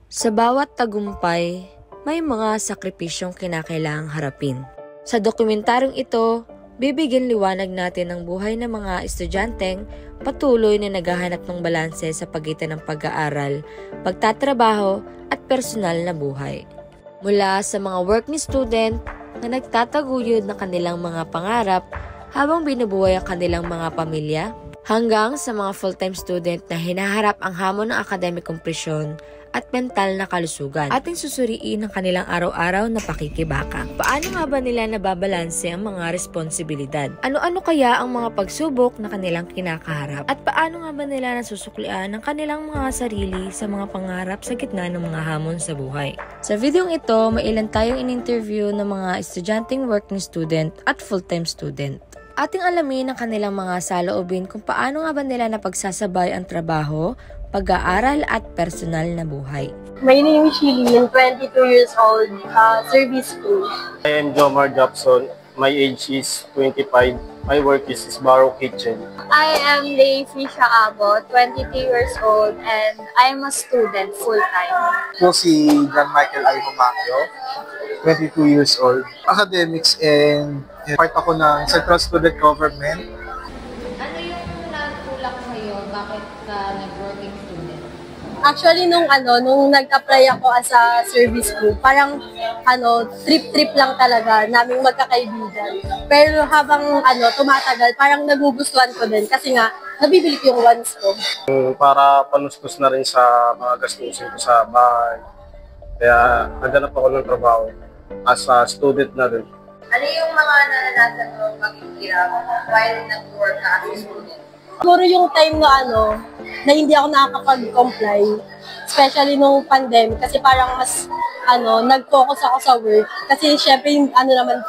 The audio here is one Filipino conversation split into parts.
Sa bawat tagumpay, may mga sakripisyong kinakailangang harapin. Sa dokumentaryong ito, bibigyan liwanag natin ang buhay ng mga estudyanteng patuloy na naghahanap ng balanse sa pagitan ng pag-aaral, pagtatrabaho at personal na buhay. Mula sa mga working student na nagtataguyod ng kanilang mga pangarap habang binubuhay ang kanilang mga pamilya, hanggang sa mga full-time student na hinaharap ang hamon ng academic kompresyon at mental na kalusugan. Ating susuriin ang kanilang araw-araw na pakikibaka. Paano nga ba nila nababalanse ang mga responsibilidad? Ano-ano kaya ang mga pagsubok na kanilang kinakaharap? At paano nga ba nila nasusuklian ang kanilang mga sarili sa mga pangarap sa gitna ng mga hamon sa buhay? Sa videong ito, may ilan tayong in-interview ng mga estudyanteng working student at full-time student. Ating alamin ang kanilang mga saloobin kung paano nga ba nila napagsasabay ang trabaho, pag-aaral at personal na buhay. My name is Shilin, 22 years old, service school. I am Jomar Jobson. My age is 25. My work is Sbarro Kitchen. I am Leify Shaabot, 22 years old, and I'm a student full-time. Po si John Michael I. Humacchio, 22 years old. Academics and part ako ng Central Student Government. Ano yung nagtulak sa'yo? Bakit ka nag-working student? Actually, nung nag-apply ako as a service crew, parang trip-trip lang talaga naming magkakaibigan. Pero habang tumatagal, parang nagugustuhan ko din kasi nga, nabibili ko yung wants ko. Para panustos na rin sa mga gastusin ko sa bahay. Kaya naghanap ako ng trabaho as a student na rin. Ano yung mga naranasan mo maghihirap while nag-work ka as a student? Siguro yung time na hindi ako nakakapag-comply, especially nung pandemic, kasi parang mas nag-focus ako sa work. Kasi syempre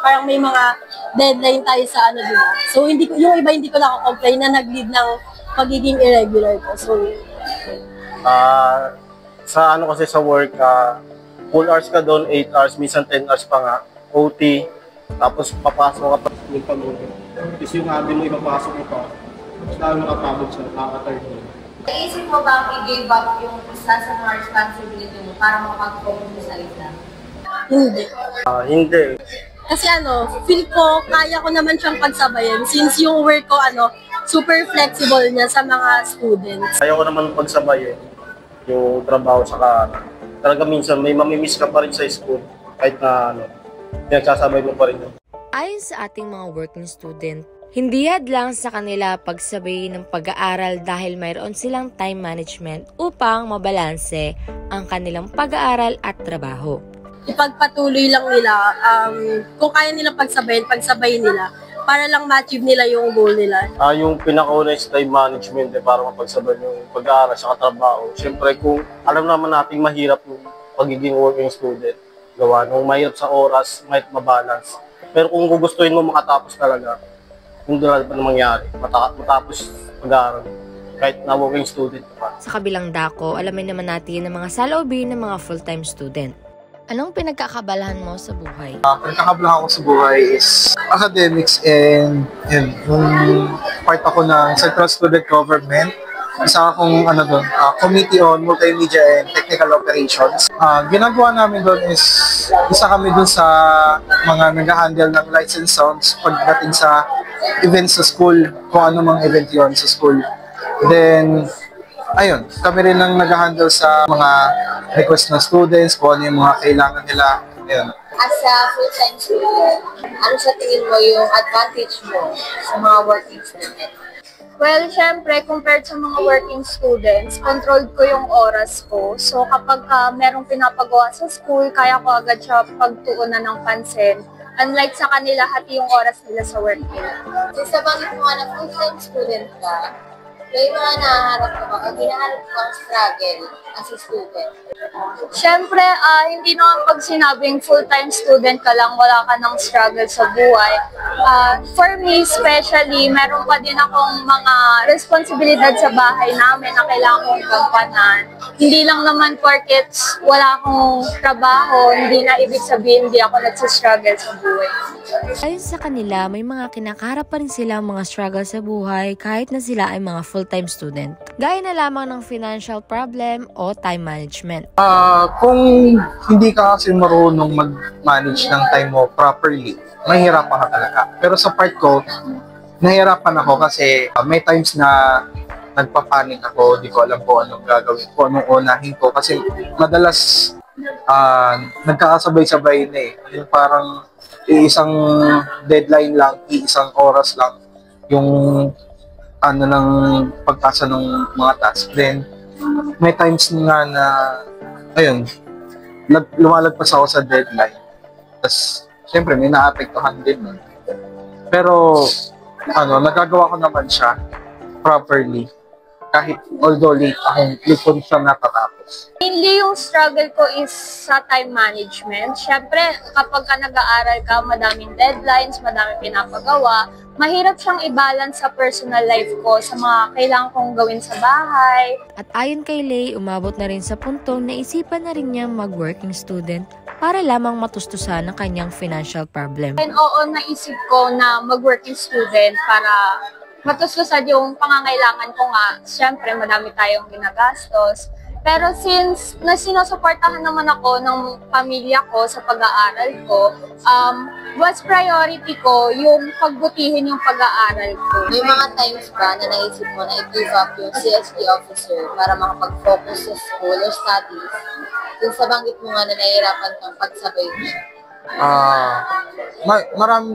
parang may mga deadline tayo sa diba? So yung iba hindi ko nakakomply na nag-lead ng pagiging irregular ko. So sa kasi sa work, full hours ka doon, 8 hours, minsan 10 hours pa nga, OT, tapos papasok ka pa yung pamilya. Tapos yung hobby mo, ipapasok mo pa. Tapos lalo nakapagod siya, nakaka-third mo. Naisip mo bang i-give up yung isa sa mga responsibility mo para makapag-focus sa isa? hindi. Hindi. Kasi feel ko kaya ko naman siyang pagsabayan since yung work ko super flexible niya sa mga students. Kaya ko naman pagsabayin yung trabaho sa talaga minsan may mamimiss ka pa rin sa school kahit na pinagsasabay mo pa rin yun. Ayon sa ating mga working student, hindi hadlang sa kanila pagsabay ng pag-aaral dahil mayroon silang time management upang mabalanse ang kanilang pag-aaral at trabaho. Ipagpatuloy lang nila, kung kaya nilang pagsabayin nila para lang ma-achieve nila yung goal nila. Yung pinakauna is time management para mapagsabay yung pag-aaral sa trabaho. Siyempre kung alam naman natin mahirap yung pagiging working student, gawa nung mahirap sa oras, mahirap mabalance. Pero kung gugustuhin mo makatapos talaga, hindi na pa mangyari, matapos pag-aaral, kahit na working student pa. Sa kabilang dako, alamin naman natin ang mga saloobin ng mga full-time student. Anong pinagkakabalahan mo sa buhay? Pinagkakabalahan ko sa buhay is academics and yung part ako ng Central Student Government. Isa akong Committee on Multimedia and Technical Operations. Ginagawa namin doon is isa kami doon sa mga nag-handle ng lights and sounds pagdating sa events sa school, kung ano mang event yon sa school. Then, ayun, kami rin ang nag-handle sa mga request ng students, kung ano yung mga kailangan nila. Ayun. As a full-time student, ano sa tingin mo yung advantage mo sa mga working student? Well, syempre, compared sa mga working students, controlled ko yung oras ko. So, kapag merong pinapagawa sa school, kaya ko agad siya pagtuunan ng pansin. Unlike sa kanila, hati yung oras nila sa work nila. So, sa bagay mo na full-time student ka, may mga naharap ka ba o ginaharap kang struggle as a student? Siyempre, hindi naman pag sinabing full-time student ka lang, wala ka ng struggle sa buhay. For me, especially, meron pa din akong mga responsibilidad sa bahay namin na kailangan kong gampanan. Hindi lang naman porket wala akong trabaho, hindi na ibig sabihin hindi ako nagsistruggle sa buhay. Ayon sa kanila, may mga kinakaharap pa rin sila mga struggle sa buhay kahit na sila ay mga full full-time student, gaya na lamang ng financial problem o time management. Kung hindi ka kasi marunong mag-manage ng time mo properly, mahirapan ka talaga. Pero sa part ko, nahirapan ako kasi may times na nagpapanik ako, di ko alam kung anong gagawin ko, anong unahin ko. Kasi madalas nagkakasabay-sabay na eh. Yung parang iisang deadline lang, iisang oras lang yung ng pagpasa ng mga task. Then, may times nga na, ayun, lumalagpas ako sa deadline. Tapos, syempre, may naapektuhan din nun. Pero, nagagawa ko naman siya properly. Kahit although late ko siya natatapos. Mainly yung struggle ko is sa time management. Siyempre, kapag ka nag-aaral ka, madaming deadlines, madaming pinapagawa, mahirap siyang i-balance sa personal life ko, sa mga kailangan kong gawin sa bahay. At ayon kay Lay, umabot na rin sa puntong naisipan na rin niyang mag-working student para lamang matustusan ang kanyang financial problem. And oo, naisip ko na mag-working student para matustusan yung pangangailangan ko nga. Siyempre, madami tayong ginagastos. Pero since sinusuportahan naman ako ng pamilya ko sa pag-aaral ko, what's priority ko yung pagbutihin yung pag-aaral ko. May mga times ba na naisip mo na i-give up yung CSG officer para makapag-focus sa school or studies? Yung sa banggit mo nga na nahihirapan kang pagsabay mo.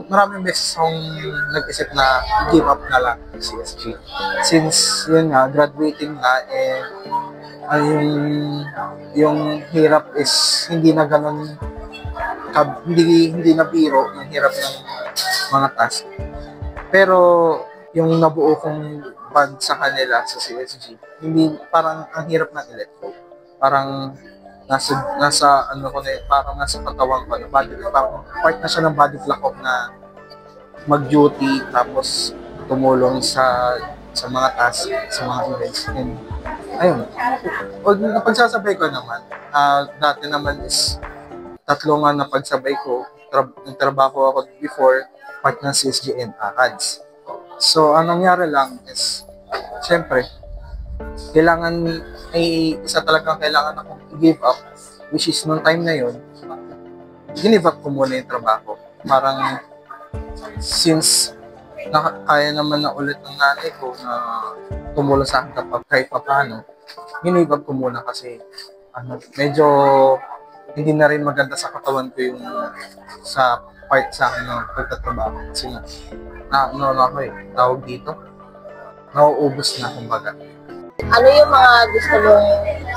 Maraming beses akong nag-isip na give up na lang yung CSG. Since yun nga, graduating na, yung hirap is hindi na ganun, hindi na biro yung hirap ng mga task. Pero yung nabuo kong band sa kanila sa CSG, hindi, parang ang hirap na i-let go. Parang nasa ano ko na, parang nasa katawan ko na body, parang part na siya ng body clock ko na mag-duty tapos tumulong sa mga tasks, sa mga events. And ayun, napagsasabay ko naman, dati naman is 3 nga na pagsabay ko, nagtrabaho ako before, part ng CSG and ACADS. So, ang nangyari lang is, syempre, isa talagang kailangan akong i-give up, which is nung time na yun, give up ko muna yung trabaho. Parang, since kaya naman na ulit ng nanay ko na tumulong sa akin kahit pa paano, give up ko muna kasi medyo hindi na rin maganda sa katawan ko yung sa part sa akin ng pagtatrabaho. Kasi tawag dito, nauubos na kumbaga. Ano yung mga gusto mong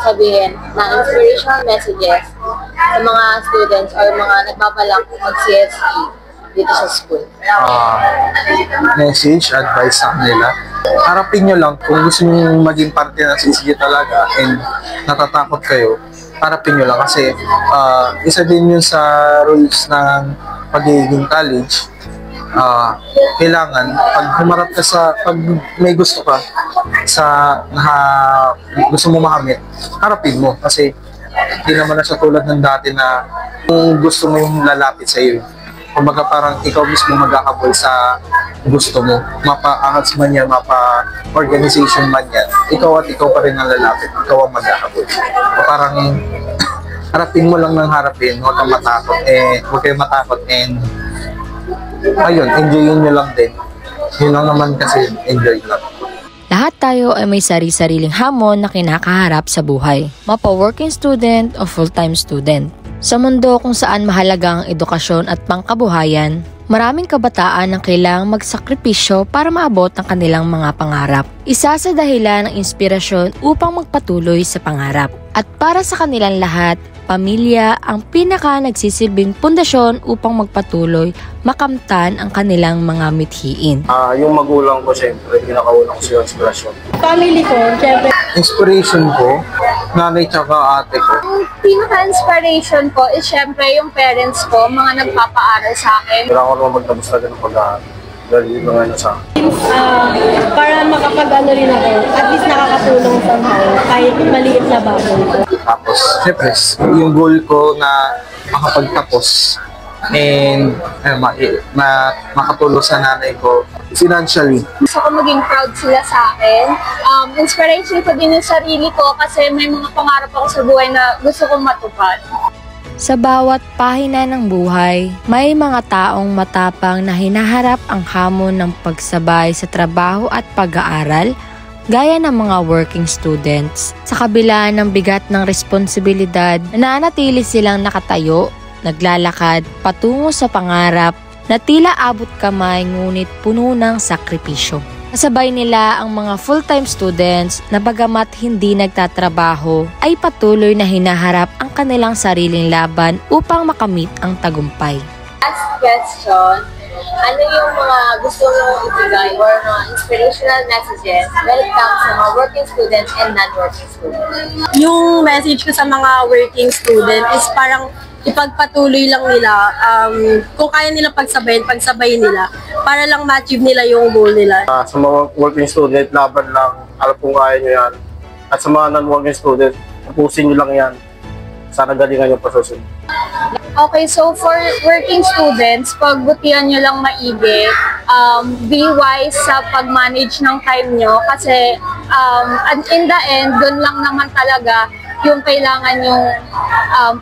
sabihin na inspirational messages sa mga students or mga nagbabalak mag-CSE dito sa school? Message, advice sa kanila. Harapin nyo lang kung gusto nyo maging parte ng CSG talaga and natatakot kayo, harapin nyo lang kasi isa din yun sa rules ng pagiging college. Kailangan pag humarap ka pag may gusto ka gusto mo makamit, harapin mo kasi hindi naman na siya tulad ng dati na kung gusto mo yung lalapit sa iyo. Kumbaga parang ikaw mismo magkakabol sa gusto mo, mapa-ahas man yan, mapa-organization man yan, ikaw at ikaw pa rin ang lalapit, ikaw ang magkakabol. Parang harapin mo lang ng harapin, huwag kang matakot, huwag kayong matakot and ayun, enjoyin nyo lang din. Yun lang naman kasi, enjoy lang. Lahat tayo ay may sari-sariling hamon na kinakaharap sa buhay, mapa-working student o full-time student. Sa mundo kung saan mahalaga ang edukasyon at pangkabuhayan, maraming kabataan ang kailangang magsakripisyo para maabot ang kanilang mga pangarap. Isa sa dahilan ng inspirasyon upang magpatuloy sa pangarap. At para sa kanilang lahat, pamilya ang pinaka nagsisilbing pundasyon upang magpatuloy makamtan ang kanilang mga mithiin. Yung magulang ko, siyempre, pinakauna ko siya inspirasyon. Family ko, syempre. Inspiration ko, nanay tsaka ate ko. Yung pinaka-inspiration ko is syempre yung parents ko, mga nagpapaaral sa akin. Kailangan ko naman magtapos talaga ng pag-aaral. Dahil yun lang sa akin. Para makapag-ano rin ako, at least nakakatulong somehow, kahit maliit na bagay ko. Tapos, syempre, yung goal ko na makapagtapos and makatulong sa nanay ko financially. Gusto ko maging proud sila sa akin. Inspiration ko din yung sarili ko kasi may mga pangarap ako sa buhay na gusto kong matupad. Sa bawat pahina ng buhay, may mga taong matapang na hinaharap ang hamon ng pagsabay sa trabaho at pag-aaral, gaya ng mga working students. Sa kabila ng bigat ng responsibilidad, nananatili silang nakatayo, naglalakad patungo sa pangarap na tila abot kamay ngunit puno ng sakripisyo. Kasabay nila ang mga full-time students na bagamat hindi nagtatrabaho ay patuloy na hinaharap ang kanilang sariling laban upang makamit ang tagumpay. Last question, ano yung mga gusto mong ibigay or mga inspirational messages when it comes sa mga working students and non-working students? Yung message ko sa mga working student is parang ipagpatuloy lang nila, kung kaya nila pagsabay nila para lang ma-achieve nila yung goal nila. Sa mga working student, laban lang. Alam kong kaya nyo yan. At sa mga non-working student, tapusin nyo lang yan. Sana galingan yung pasusunod. Okay, so for working students, pagbutihan nyo lang maigi, be wise sa pag-manage ng time nyo kasi in the end, dun lang naman talaga yung kailangan yung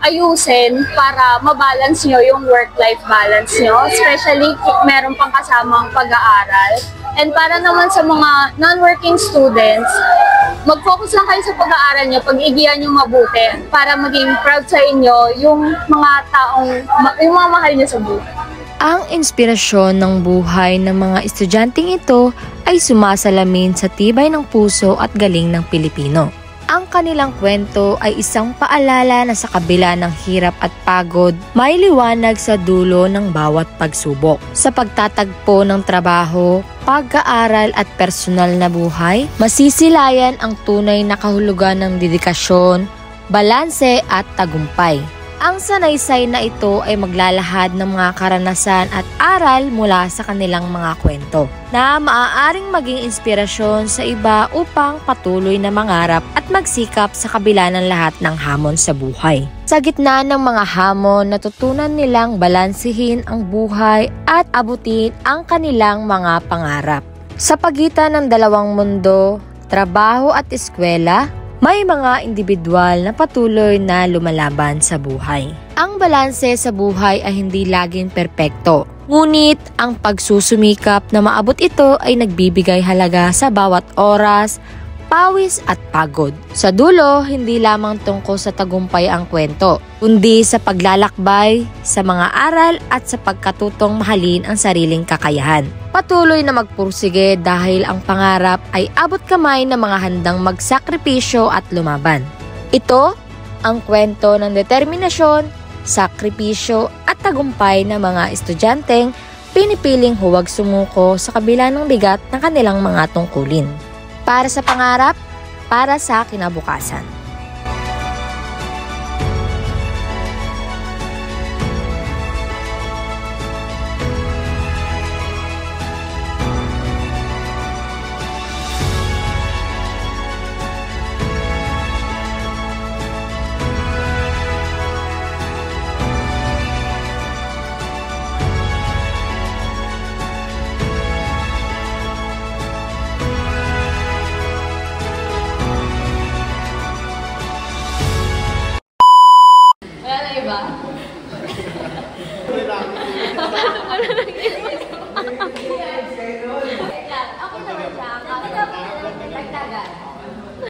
ayusin para mabalance nyo yung work-life balance nyo. Especially meron pang kasamang pag-aaral. And para naman sa mga non-working students, mag-focus lang kayo sa pag-aaral nyo, pag-igihan nyo mabuti para maging proud sa inyo yung mga yung mga mahal nyo sa buhay. Ang inspirasyon ng buhay ng mga estudyanteng ito ay sumasalamin sa tibay ng puso at galing ng Pilipino. Ang kanilang kwento ay isang paalala na sa kabila ng hirap at pagod, may liwanag sa dulo ng bawat pagsubok. Sa pagtatagpo ng trabaho, pag-aaral at personal na buhay, masisilayan ang tunay na kahulugan ng dedikasyon, balanse at tagumpay. Ang sanaysay na ito ay maglalahad ng mga karanasan at aral mula sa kanilang mga kwento na maaaring maging inspirasyon sa iba upang patuloy na mangarap at magsikap sa kabila ng lahat ng hamon sa buhay. Sa gitna ng mga hamon, natutunan nilang balansehin ang buhay at abutin ang kanilang mga pangarap. Sa pagitan ng dalawang mundo, trabaho at eskwela, may mga individual na patuloy na lumalaban sa buhay. Ang balanse sa buhay ay hindi laging perpekto. Ngunit ang pagsusumikap na maabot ito ay nagbibigay halaga sa bawat oras, pawis at pagod. Sa dulo, hindi lamang tungkol sa tagumpay ang kwento, kundi sa paglalakbay, sa mga aral at sa pagkatutong mahalin ang sariling kakayahan. Patuloy na magpursige dahil ang pangarap ay abot kamay ng mga handang magsakripisyo at lumaban. Ito ang kwento ng determinasyon, sakripisyo at tagumpay ng mga estudyanteng pinipiling huwag sumuko sa kabila ng bigat ng kanilang mga tungkulin. Para sa pangarap, para sa kinabukasan.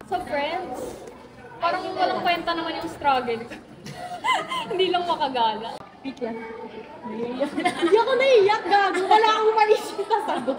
Sa friends, parang walang kwenta naman yung struggle. Hindi lang makagala. Wait lang. Hindi ako naiyak, gago. Wala akong mali sa sagot.